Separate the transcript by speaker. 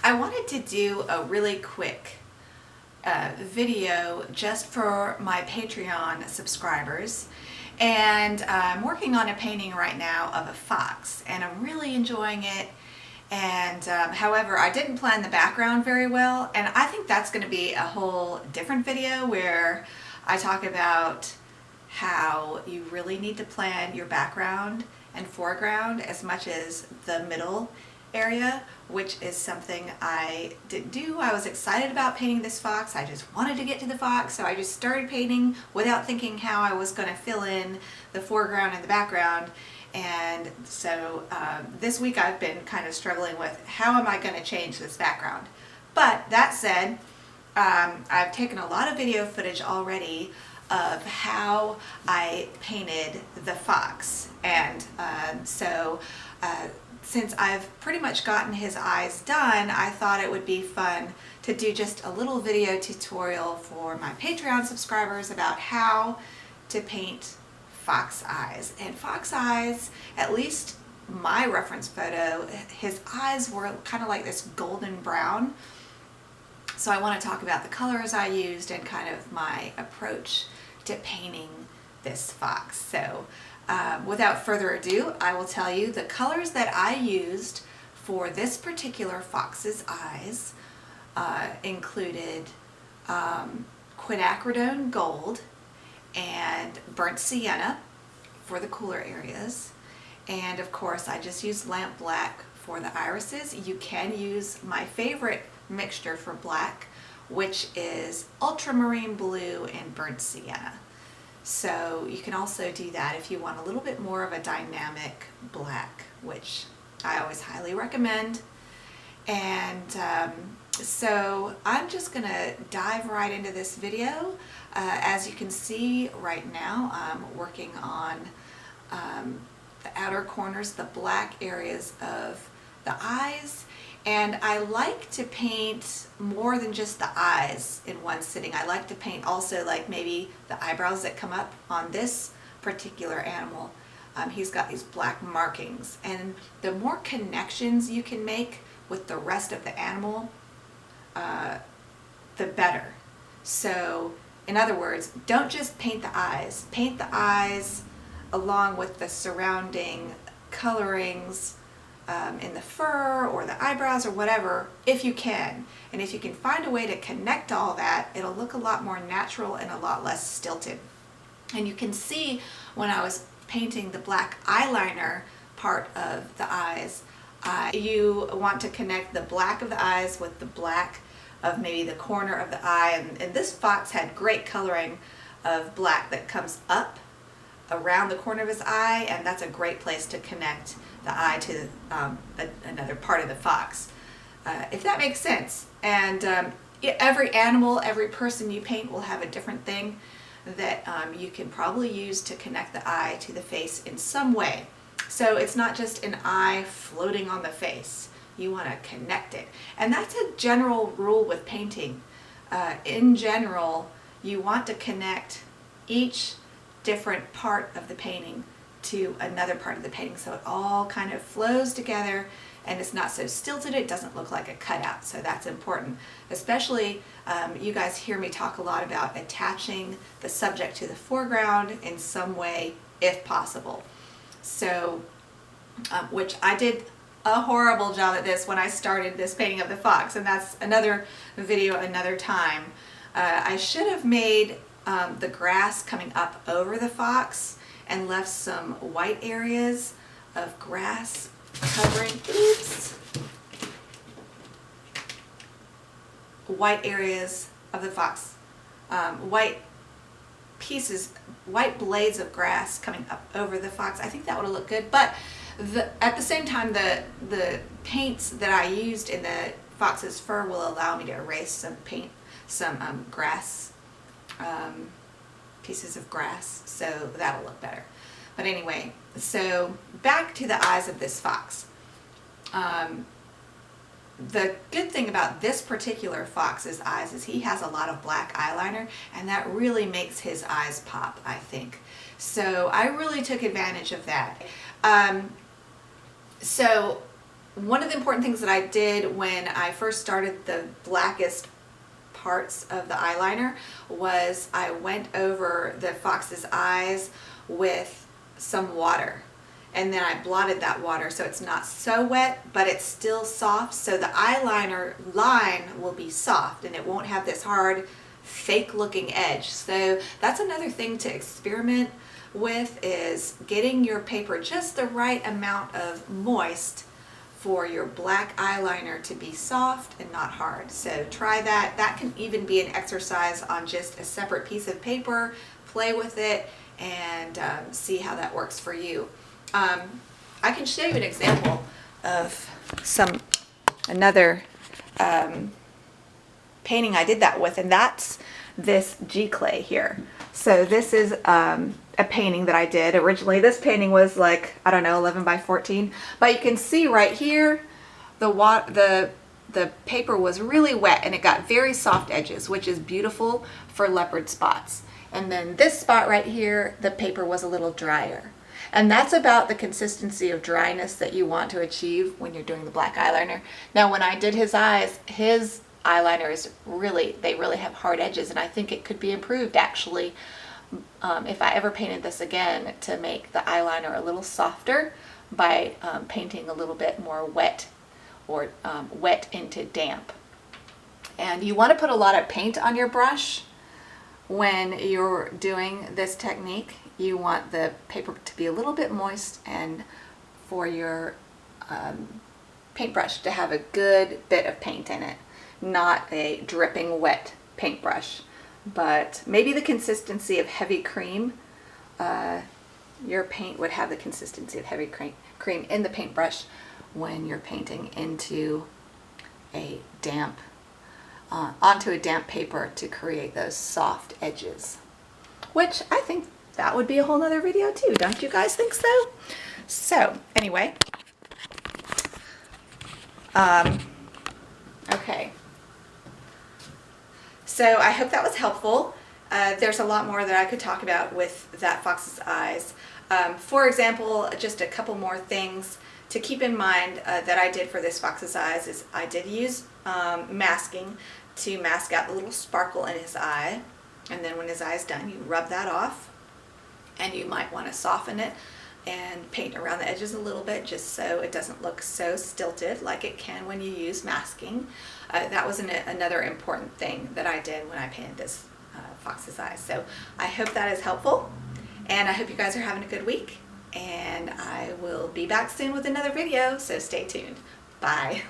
Speaker 1: I wanted to do a really quick video just for my Patreon subscribers, and I'm working on a painting right now of a fox and I'm really enjoying it. And however, I didn't plan the background very well, and I think that's going to be a whole different video where I talk about how you really need to plan your background and foreground as much as the middle area, which is something I didn't do. I was excited about painting this fox. I just wanted to get to the fox, so I just started painting without thinking how I was going to fill in the foreground and the background. And so this week I've been kind of struggling with how am I going to change this background. But that said, I've taken a lot of video footage already of how I painted the fox, and since I've pretty much gotten his eyes done, I thought it would be fun to do just a little video tutorial for my Patreon subscribers about how to paint fox eyes. And fox eyes, at least my reference photo, his eyes were kind of like this golden brown. So I want to talk about the colors I used and kind of my approach to painting this fox. So without further ado, I will tell you the colors that I used for this particular fox's eyes included quinacridone gold and burnt sienna for the cooler areas, and of course I just used lamp black for the irises. You can use my favorite mixture for black, which is ultramarine blue and burnt sienna. So you can also do that if you want a little bit more of a dynamic black, which I always highly recommend. And so I'm just going to dive right into this video. As you can see right now, I'm working on the outer corners, the black areas of the eyes. And I like to paint more than just the eyes in one sitting. I like to paint also like maybe the eyebrows that come up on this particular animal. He's got these black markings, and the more connections you can make with the rest of the animal, the better. So in other words, don't just paint the eyes. Paint the eyes along with the surrounding colorings in the fur or the eyebrows or whatever, if you can. And if you can find a way to connect all that, it'll look a lot more natural and a lot less stilted. And you can see when I was painting the black eyeliner part of the eyes, you want to connect the black of the eyes with the black of maybe the corner of the eye. And this fox had great coloring of black that comes up around the corner of his eye, and that's a great place to connect the eye to another part of the fox, if that makes sense. And every animal, every person you paint will have a different thing that you can probably use to connect the eye to the face in some way. So it's not just an eye floating on the face. You want to connect it. And that's a general rule with painting. In general, you want to connect each different part of the painting to another part of the painting, so it all kind of flows together and it's not so stilted. It doesn't look like a cutout. So that's important. Especially you guys hear me talk a lot about attaching the subject to the foreground in some way if possible. So which I did a horrible job at this when I started this painting of the fox, and that's another video another time. I should have made the grass coming up over the fox and left some white areas of grass covering, white areas of the fox, white pieces, white blades of grass coming up over the fox. I think that would have looked good, but at the same time, the paints that I used in the fox's fur will allow me to erase some paint, some grass, pieces of grass, so that'll look better. But anyway, so back to the eyes of this fox. The good thing about this particular fox's eyes is he has a lot of black eyeliner, and that really makes his eyes pop, I think. So I really took advantage of that. So one of the important things that I did when I first started the blackest parts of the eyeliner was I went over the fox's eyes with some water, and then I blotted that water so it's not so wet but it's still soft, so the eyeliner line will be soft and it won't have this hard fake looking edge. So that's another thing to experiment with, is getting your paper just the right amount of moist for your black eyeliner to be soft and not hard. So try that. That can even be an exercise on just a separate piece of paper. Play with it and see how that works for you. I can show you an example of another painting I did that with, and that's this G clay here. So this is a painting that I did originally. This painting was like, I don't know, 11 by 14, but you can see right here the paper was really wet and it got very soft edges, which is beautiful for leopard spots. And then this spot right here, the paper was a little drier. And that's about the consistency of dryness that you want to achieve when you're doing the black eyeliner. Now, when I did his eyes, his eyeliners they really have hard edges, and I think it could be improved actually if I ever painted this again, to make the eyeliner a little softer by painting a little bit more wet, or wet into damp. And you want to put a lot of paint on your brush when you're doing this technique. You want the paper to be a little bit moist, and for your paintbrush to have a good bit of paint in it, not a dripping wet paintbrush, but maybe the consistency of heavy cream. Your paint would have the consistency of heavy cream in the paintbrush when you're painting into a damp onto a damp paper to create those soft edges, which I think that would be a whole nother video too. Don't you guys think so? So anyway, okay. So I hope that was helpful. There's a lot more that I could talk about with that fox's eyes. For example, just a couple more things to keep in mind that I did for this fox's eyes is I did use masking to mask out the little sparkle in his eye. And then when his eye is done, you rub that off. And you might want to soften it and paint around the edges a little bit, just so it doesn't look so stilted like it can when you use masking. That was another important thing that I did when I painted this fox's eyes. So I hope that is helpful, and I hope you guys are having a good week, and I will be back soon with another video, so stay tuned. Bye.